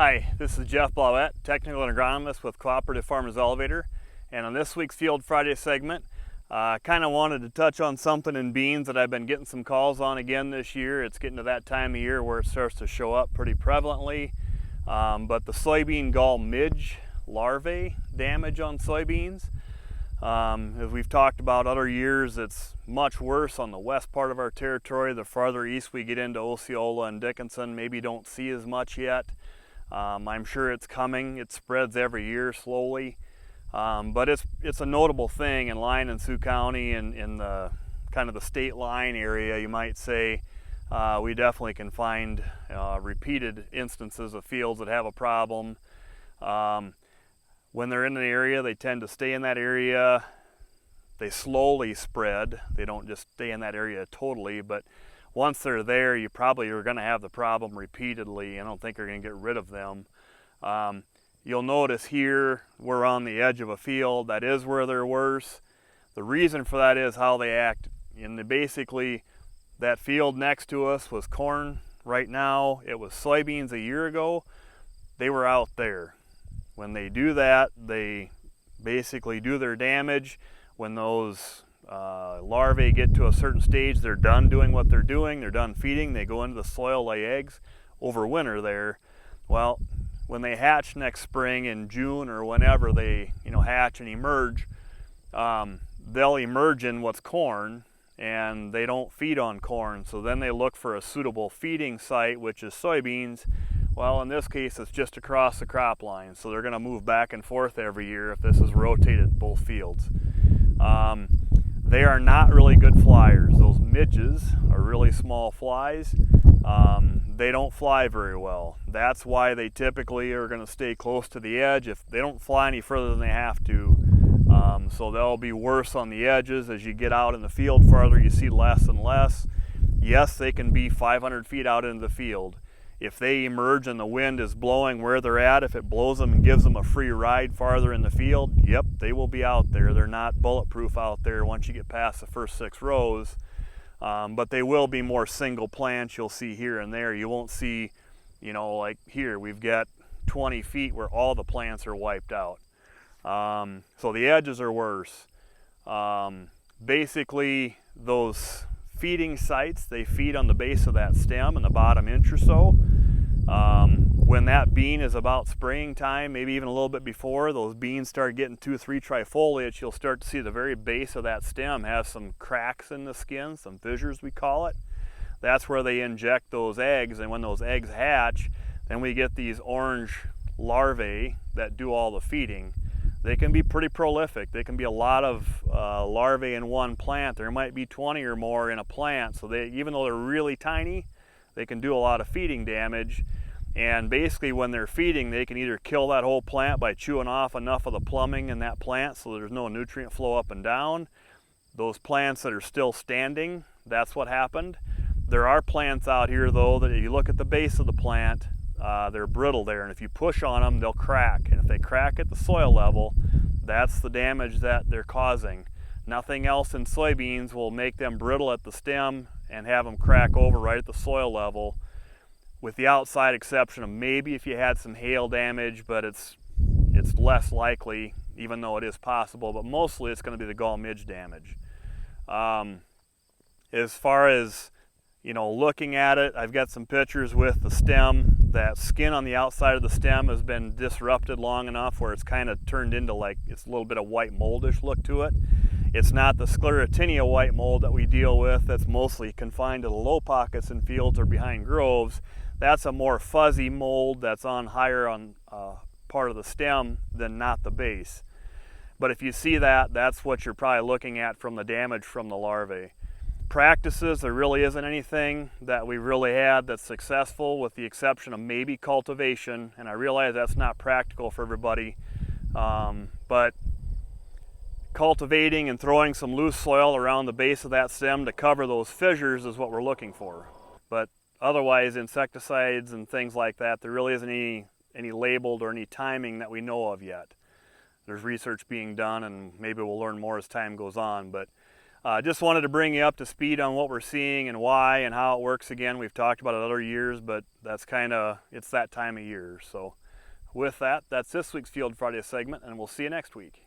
Hi, this is Jeff Blauette, Technical Agronomist with Cooperative Farmers Elevator, and on this week's Field Friday segment, I kind of wanted to touch on something in beans that I've been getting some calls on again this year. It's getting to that time of year where it starts to show up pretty prevalently, but the soybean gall midge larvae damage on soybeans. As we've talked about other years, it's much worse on the west part of our territory. The farther east we get into Osceola and Dickinson, maybe don't see as much yet. I'm sure it's coming. It spreads every year slowly, but it's a notable thing in Lyon and Sioux County and in the kind of the state line area, you might say. We definitely can find repeated instances of fields that have a problem. When they're in an area, they tend to stay in that area. They slowly spread. They don't just stay in that area totally, but once they're there, you probably are going to have the problem repeatedly. I don't think you're going to get rid of them. You'll notice here we're on the edge of a field. That is where they're worse. The reason for that is how they act. Basically, that field next to us was corn. Right now, it was soybeans a year ago. They were out there. When they do that, they basically do their damage. When those larvae get to a certain stage, they're done doing what they're doing, they're done feeding, they go into the soil, lay eggs, overwinter there. Well, when they hatch next spring in June or whenever they hatch and emerge, they'll emerge in what's corn, and they don't feed on corn, so then they look for a suitable feeding site, which is soybeans. Well, in this case, it's just across the crop line, so they're going to move back and forth every year if this is rotated both fields. They are not really good flyers. Those midges are really small flies. They don't fly very well. That's why they typically are going to stay close to the edge. If they don't fly any further than they have to, so they'll be worse on the edges. As you get out in the field farther, you see less and less. Yes, they can be 500 feet out into the field. If they emerge and the wind is blowing where they're at, if it blows them and gives them a free ride farther in the field, yep, they will be out there. They're not bulletproof out there once you get past the first 6 rows, but they will be more single plants you'll see here and there. You won't see, like here, we've got 20 feet where all the plants are wiped out. So the edges are worse. Basically, those feeding sites, they feed on the base of that stem in the bottom inch or so. When that bean is about spraying time, maybe even a little bit before, those beans start getting 2-3 trifoliate, you'll start to see the very base of that stem have some cracks in the skin, some fissures we call it. That's where they inject those eggs, and when those eggs hatch, then we get these orange larvae that do all the feeding. They can be pretty prolific. They can be a lot of larvae in one plant. There might be 20 or more in a plant, so even though they're really tiny, they can do a lot of feeding damage. And basically when they're feeding, they can either kill that whole plant by chewing off enough of the plumbing in that plant so there's no nutrient flow up and down. Those plants that are still standing, that's what happened. There are plants out here though that if you look at the base of the plant, they're brittle there, and if you push on them, they'll crack. And if they crack at the soil level, that's the damage that they're causing. Nothing else in soybeans will make them brittle at the stem and have them crack over right at the soil level, with the outside exception of maybe if you had some hail damage, but it's less likely, even though it is possible, but mostly it's going to be the gall midge damage. As far as looking at it, I've got some pictures with the stem. That skin on the outside of the stem has been disrupted long enough where it's kind of turned into it's a little bit of white moldish look to it. It's not the sclerotinia white mold that we deal with that's mostly confined to the low pockets in fields or behind groves. That's a more fuzzy mold that's higher on part of the stem than not the base. But if you see that, that's what you're probably looking at from the damage from the larvae. Practices, there really isn't anything that we really had that's successful, with the exception of maybe cultivation, and I realize that's not practical for everybody, but cultivating and throwing some loose soil around the base of that stem to cover those fissures is what we're looking for. But otherwise, insecticides and things like that, there really isn't any labeled or any timing that we know of yet. There's research being done, and maybe we'll learn more as time goes on, but Just wanted to bring you up to speed on what we're seeing and why and how it works again. We've talked about it other years, but that's it's that time of year. So with that, that's this week's Field Friday segment, and we'll see you next week.